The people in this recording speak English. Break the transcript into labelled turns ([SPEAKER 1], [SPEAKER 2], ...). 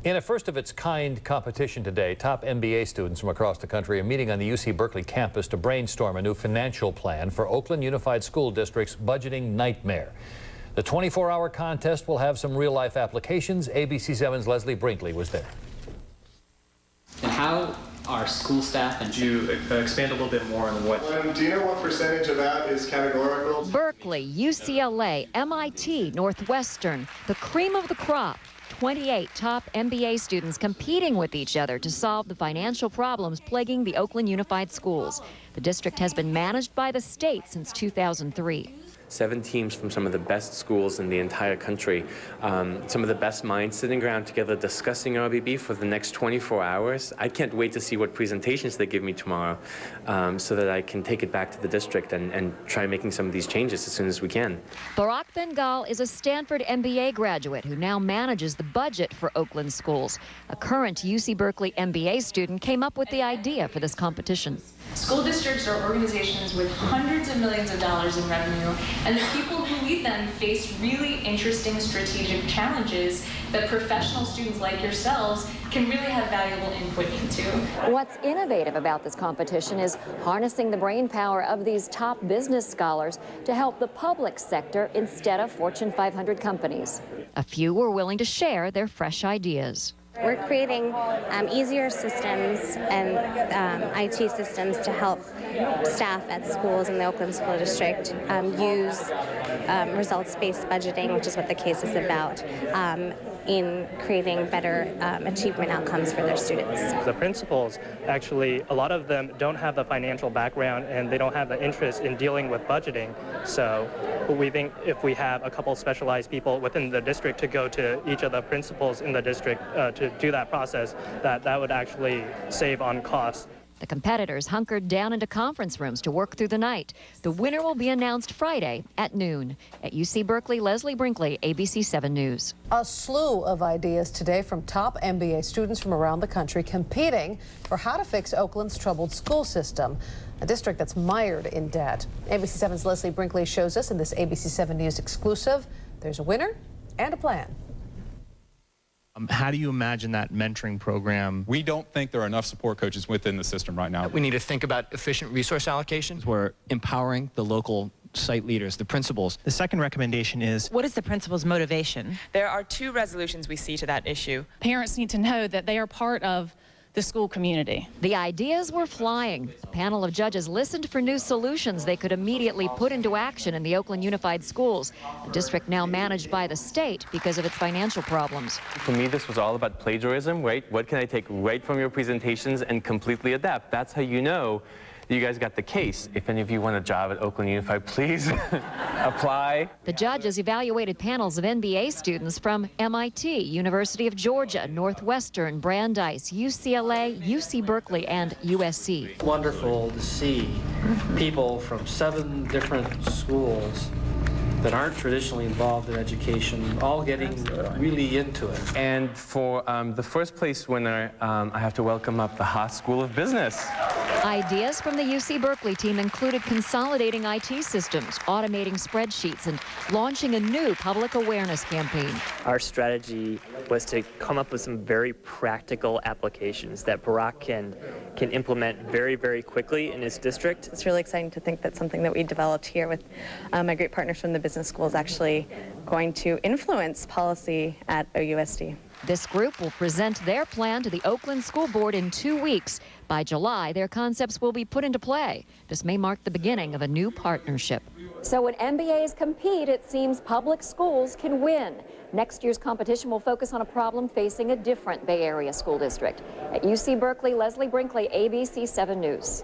[SPEAKER 1] In a first-of-its-kind competition today, top MBA students from across the country are meeting on the UC Berkeley campus to brainstorm a new financial plan for Oakland Unified School District's budgeting nightmare. The 24-hour contest will have some real-life applications. ABC7's Leslie Brinkley was there.
[SPEAKER 2] And how are school staff and...
[SPEAKER 3] Could you expand a little bit more on what...
[SPEAKER 4] Do you know what percentage of that is categorical?
[SPEAKER 5] Berkeley, UCLA, MIT, Northwestern, the cream of the crop. 28 top MBA students competing with each other to solve the financial problems plaguing the Oakland Unified Schools. The district has been managed by the state since 2003.
[SPEAKER 6] 7 teams from some of the best schools in the entire country, some of the best minds sitting around together discussing RBB for the next 24 hours. I can't wait to see what presentations they give me tomorrow so that I can take it back to the district and try making some of these changes as soon as we can.
[SPEAKER 5] Barack Bengal is a Stanford MBA graduate who now manages the budget for Oakland schools. A current UC Berkeley MBA student came up with the idea for this competition.
[SPEAKER 7] School districts are organizations with hundreds of millions of dollars in revenue, and the people who lead them face really interesting strategic challenges that professional students like yourselves can really have valuable input into.
[SPEAKER 5] What's innovative about this competition is harnessing the brain power of these top business scholars to help the public sector instead of Fortune 500 companies. A few were willing to share their fresh ideas.
[SPEAKER 8] We're creating easier systems and IT systems to help staff at schools in the Oakland School District use results-based budgeting, which is what the case is about, in creating better achievement outcomes for their students.
[SPEAKER 9] The principals, actually, a lot of them don't have the financial background and they don't have the interest in dealing with budgeting. So we think if we have a couple specialized people within the district to go to each of the principals in the district to do that process, that would actually save on costs.
[SPEAKER 5] The competitors hunkered down into conference rooms to work through the night. The winner will be announced Friday at noon. At UC Berkeley, Leslie Brinkley, ABC7 News.
[SPEAKER 10] A slew of ideas today from top MBA students from around the country competing for how to fix Oakland's troubled school system, a district that's mired in debt. ABC7's Leslie Brinkley shows us in this ABC7 News exclusive. There's a winner and a plan.
[SPEAKER 11] How do you imagine that mentoring program?
[SPEAKER 12] We don't think there are enough support coaches within the system right now.
[SPEAKER 13] We need to think about efficient resource allocations. We're empowering the local site leaders, the principals.
[SPEAKER 11] The second recommendation is,
[SPEAKER 14] what is the principal's motivation?
[SPEAKER 15] There are 2 resolutions we see to that issue.
[SPEAKER 16] Parents need to know that they are part of the school community.
[SPEAKER 5] The ideas were flying. A panel of judges listened for new solutions they could immediately put into action in the Oakland Unified Schools, a district now managed by the state because of its financial problems.
[SPEAKER 6] For me, this was all about plagiarism, right? What can I take right from your presentations and completely adapt? That's how you know you guys got the case. If any of you want a job at Oakland Unified, please apply.
[SPEAKER 5] The judges evaluated panels of MBA students from MIT, University of Georgia, Northwestern, Brandeis, UCLA, UC Berkeley, and USC.
[SPEAKER 17] Wonderful to see people from 7 different schools that aren't traditionally involved in education, all getting really into it.
[SPEAKER 6] And for the first place winner, I have to welcome up the Haas School of Business.
[SPEAKER 5] Ideas from the UC Berkeley team included consolidating IT systems, automating spreadsheets, and launching a new public awareness campaign.
[SPEAKER 18] Our strategy was to come up with some very practical applications that Barack can implement very, very quickly in his district.
[SPEAKER 8] It's really exciting to think that something that we developed here with my great partners from the business school is actually going to influence policy at OUSD.
[SPEAKER 5] This group will present their plan to the Oakland School Board in 2 weeks. By July, their concepts will be put into play. This may mark the beginning of a new partnership. So when MBAs compete, it seems public schools can win. Next year's competition will focus on a problem facing a different Bay Area school district. At UC Berkeley, Leslie Brinkley, ABC7 News.